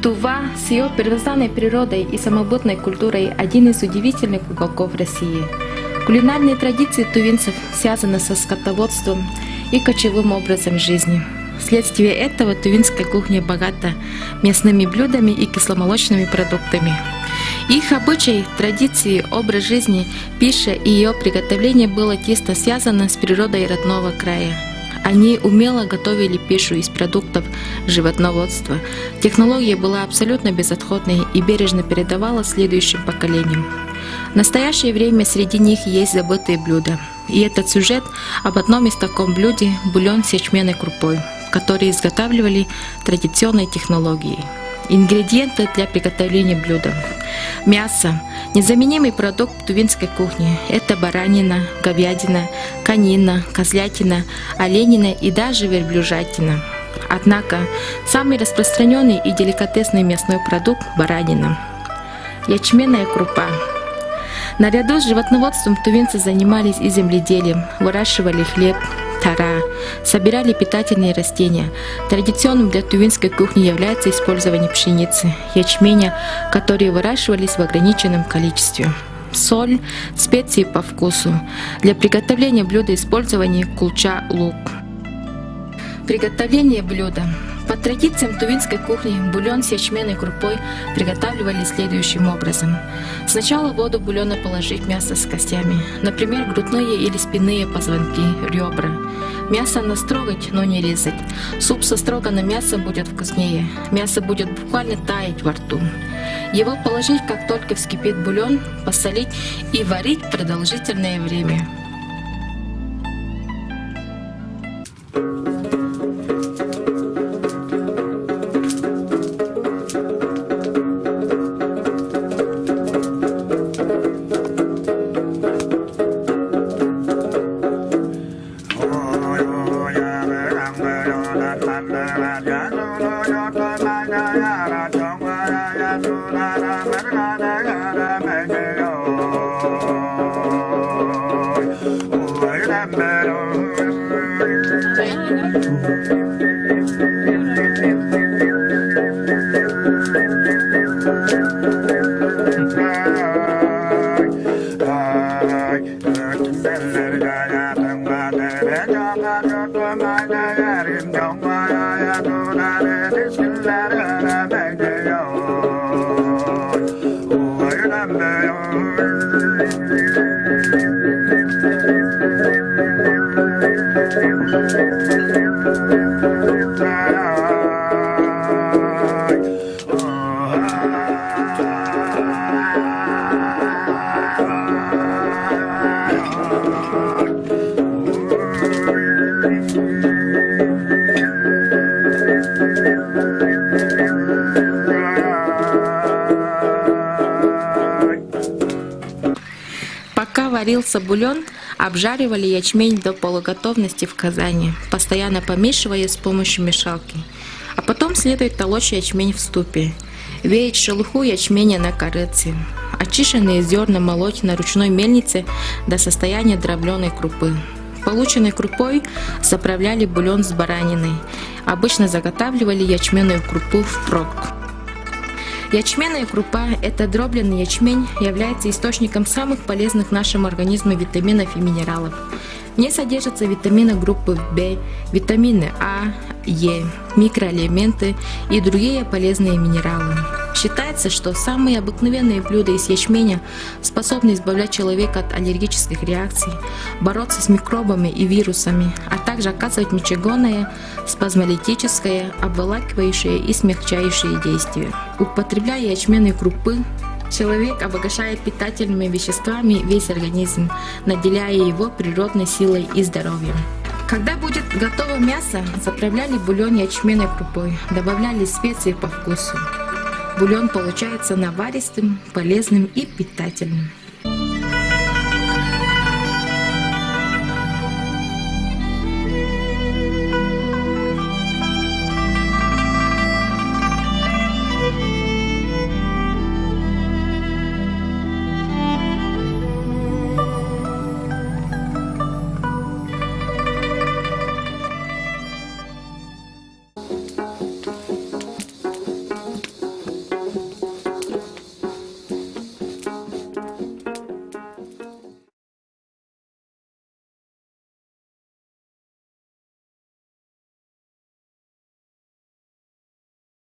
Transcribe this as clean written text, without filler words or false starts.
Тува с ее первозданной природой и самобытной культурой – один из удивительных уголков России. Кулинарные традиции тувинцев связаны со скотоводством и кочевым образом жизни. Вследствие этого тувинская кухня богата мясными блюдами и кисломолочными продуктами. Их обычаи, традиции, образ жизни, пища и ее приготовление было тесно связано с природой родного края. Они умело готовили пищу из продуктов животноводства. Технология была абсолютно безотходной и бережно передавалась следующим поколениям. В настоящее время среди них есть забытые блюда. И этот сюжет об одном из таком блюде – бульон с ячменной крупой, который изготавливали традиционной технологией. Ингредиенты для приготовления блюда. Мясо – незаменимый продукт тувинской кухни. Это баранина, говядина, конина, козлятина, оленина и даже верблюжатина. Однако самый распространенный и деликатесный мясной продукт – баранина. Ячменная крупа. Наряду с животноводством тувинцы занимались и земледелием, выращивали хлеб, тара, собирали питательные растения. Традиционным для тувинской кухни является использование пшеницы, ячменя, которые выращивались в ограниченном количестве. Соль, специи по вкусу. Для приготовления блюда использование кулча, лук. Приготовление блюда. По традициям тувинской кухни бульон с ячменной крупой приготавливали следующим образом. Сначала в воду бульона положить мясо с костями, например, грудные или спинные позвонки, ребра. Мясо настрогать, но не резать. Суп со строганным мясом будет вкуснее. Мясо будет буквально таять во рту. Его положить, как только вскипит бульон, посолить и варить продолжительное время. Пока варился бульон, обжаривали ячмень до полуготовности в казане, постоянно помешивая с помощью мешалки. А потом следует толочь ячмень в ступе, веять шелуху ячменя на корыце. Очищенные зерна молоть на ручной мельнице до состояния дробленой крупы. Полученной крупой заправляли бульон с бараниной. Обычно заготавливали ячменную крупу впрок. Ячменная крупа – это дробленый ячмень, является источником самых полезных нашему организму витаминов и минералов. В ней содержатся витамины группы В, витамины А, Е, микроэлементы и другие полезные минералы. Считается, что самые обыкновенные блюда из ячменя способны избавлять человека от аллергических реакций, бороться с микробами и вирусами, а также оказывать мочегонное, спазмолитическое, обволакивающее и смягчающее действие. Употребляя ячменные крупы, человек обогащает питательными веществами весь организм, наделяя его природной силой и здоровьем. Когда будет готово мясо, заправляли бульон ячменной крупой, добавляли специи по вкусу. Бульон получается наваристым, полезным и питательным.